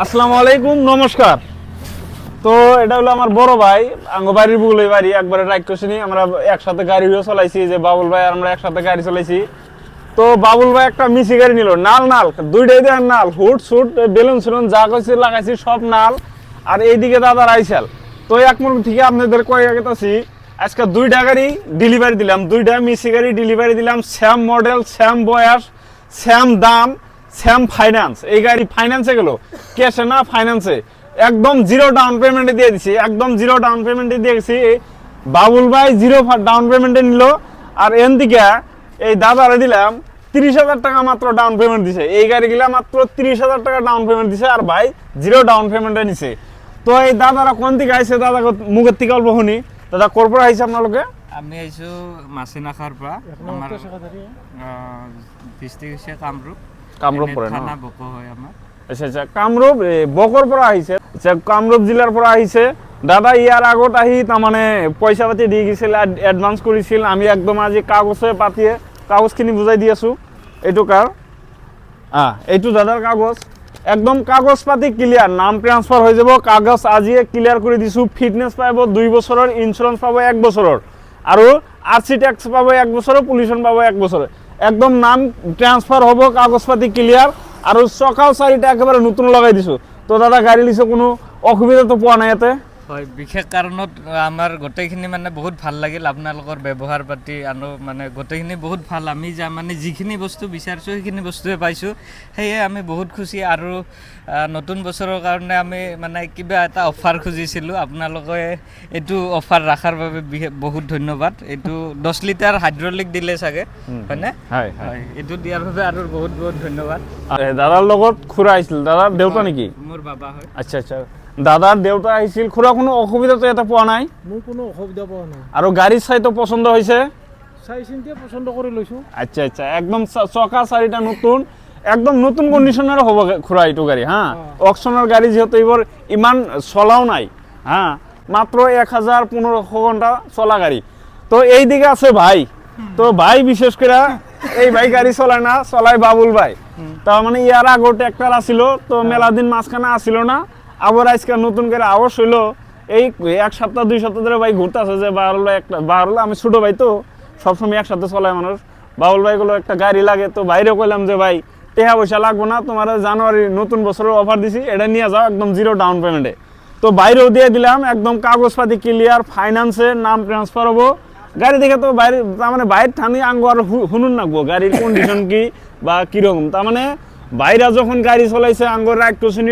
আসসালামু আলাইকুম, নমস্কার। তো এটা হলো আমার বড় ভাই, আঙ্গ বাড়ির বুগলে বাড়ি, একবারে রাইকশনি আমরা একসাথে গাড়িও চলাইছি, যে বাবুল ভাই আর আমরা একসাথে গাড়ি চলাইছি। তো বাবুল ভাই একটা মিশি গাড়ি নিল, নাল নাল দুইটাই দেন নাল, হুট সুট বেলুন সেলুন যা কইছি লাগাইছি সব নাল। আর এইদিকে দাদা রাইসাল। তো এক মুখ থেকে আপনাদের কয়ে গেছি আজকে দুইটা গাড়ি ডেলিভারি দিলাম, দুইটা মিশি গাড়ি ডেলিভারি দিলাম, স্যাম মডেল, স্যাম বয়স, স্যাম দাম, স্যাম ফাইন্যান্স। এই গাড়ি ফাইন্যান্সে গেল, ক্যাশে না ফাইন্যান্সে, একদম জিরো ডাউন পেমেন্টে দিয়ে দিছি, একদম জিরো ডাউন পেমেন্টে দিয়ে গেছি। বাবুল ভাই জিরো ডাউন পেমেন্টে নিল। আর এন দিকে এই দাদারে দিলাম 30,000 টাকা মাত্র ডাউন পেমেন্ট দিছে। এই গাড়িগুলা মাত্র 30,000 টাকা ডাউন পেমেন্ট দিছে, আর ভাই জিরো ডাউন পেমেন্টে নিছে। তো এই দাদারা কোন দিকে আইছে, দাদা মুখের থেকে অল্প শুনি। দাদা করপোরা আইছে আপনালোকে? আমি আইছো মাছিনাখাৰ পৰা, আমাৰ ডিষ্ট্ৰিক্ট হৈছে কামৰূপ। কামৰূপ পৰে ন? থানা বকো হয় আমাৰ। আচ্ছা আচ্ছা, কামৰূপ বকৰ পৰা আহিছে। আচ্ছা, কামৰূপ জিলাৰ পৰা আহিছে দাদা। ইয়াৰ আগত আহি তাৰমানে পইচা পাতি দি গৈছিল, এডভান্স কৰিছিল। আমি একদম আজি কাগজে পাতিয়ে কাগজখিনি বুজাই দি আছোঁ। এইটো কাৰ এইটো দাদাৰ কাগজ, একদম কাগজ পাতি ক্লিয়াৰ, নাম ট্ৰান্সফাৰ হৈ যাব। কাগজ আজিয়ে ক্লিয়াৰ কৰি দিছোঁ। ফিটনেছ পাব 2 বছৰৰ, ইঞ্চুৰেঞ্চ পাব 1 বছৰৰ, আৰু RC টেক্স পাব 1 বছৰৰ, পলিউশ্যন পাব 1 বছৰৰ। একদম নাম ট্ৰান্সফাৰ হ'ব, কাগজ পাতি ক্লিয়াৰ, আৰু চকাও 4টা একেবাৰে নতুন লগাই দিছোঁ। তো দাদা গাড়ী লিছে, কোনো অসুবিধাটো পোৱা নাই ইয়াতে? হয়, বিশেষ কাৰণত আমাৰ গোটেইখিনি মানে বহুত ভাল লাগিল। আপোনালোকৰ ব্যৱহাৰ পাতি আৰু মানে গোটেইখিনি বহুত ভাল। আমি মানে যিখিনি বস্তু বিচাৰিছোঁ সেইখিনি বস্তুৱে পাইছোঁ, সেয়ে আমি বহুত খুচি। আৰু নতুন বছৰৰ কাৰণে আমি মানে কিবা এটা অফাৰ খুজিছিলোঁ, আপোনালোকে এইটো অফাৰ ৰখাৰ বাবে বহুত ধন্যবাদ। এইটো 10 লিটাৰ হাইড্ৰলিক দিলে চাগে, হয়নে? হয় হয়, এইটো দিয়াৰ বাবে আৰু বহুত বহুত ধন্যবাদ। দাদাৰ লগত খুৰা আহিছিল, দাদাৰ দেউতা নেকি? মোৰ বাবা হয়। আচ্ছা আচ্ছা, দাদাৰ দেউতা আহিছিল। খুৰা কোনো অসুবিধাটো এটা পোৱা নাই? মোৰ কোনো অসুবিধা পোৱা নাই, আৰু গাড়ীৰ চাইটো পচন্দ হৈছে? চাই চিন্তি পচন্দ কৰি লৈছোঁ। আচ্ছা আচ্ছা, একদম চকা 4টা নতুন, একদম নতুন কণ্ডিশ্যনৰ হ'ব খুৰা এইটো গাড়ী। অকশ্যনৰ গাড়ী যিহেতু এইবোৰ ইমান চলাও নাই, মাত্ৰ 1000-1500 ঘণ্টা চলা গাড়ী। তো এই দিকে আছে ভাই। তো ভাই বিশেষ করে এই ভাই গাড়ি চলায় না, চলায় বাবুল ভাই। তার মানে ইয়ার আগর ট্র্যাক্টর আসিল, তো মেলা দিন মাঝখানে আসিল না, আবার আজকে নতুন করে আওয়াজ হইল। এই 1 সপ্তাহ 2 সপ্তাহ ধরে ভাই ঘুরতে আসে, যে বাহারুল্লাহ আমি ছোটো ভাই, তো সবসময় একসাথে চলায় মানুষ। বাবুল ভাই গুলো একটা গাড়ি লাগে, তো বাইরে কইলাম যে ভাই টাকা পয়সা লাগবো না, তোমার জানুয়ারি নতুন বছরের অফার দিছি, এটা নিয়ে যাও একদম জিরো ডাউন পেমেন্টে। তো বাইরেও দিয়ে দিলাম, একদম কাগজপাতি ক্লিয়ার, ফাইন্যান্সে নাম ট্রান্সফার হবো। গাড়ি দেখে তো বাইরে, তার মানে বাইরে ঠানি আঙ্গ আর শুনুন নাকবো গাড়ির কন্ডিশন কি বা কিরকম। তার মানে বাইরা যখন গাড়ি চলাইছে আঙ্গর একটু শুনি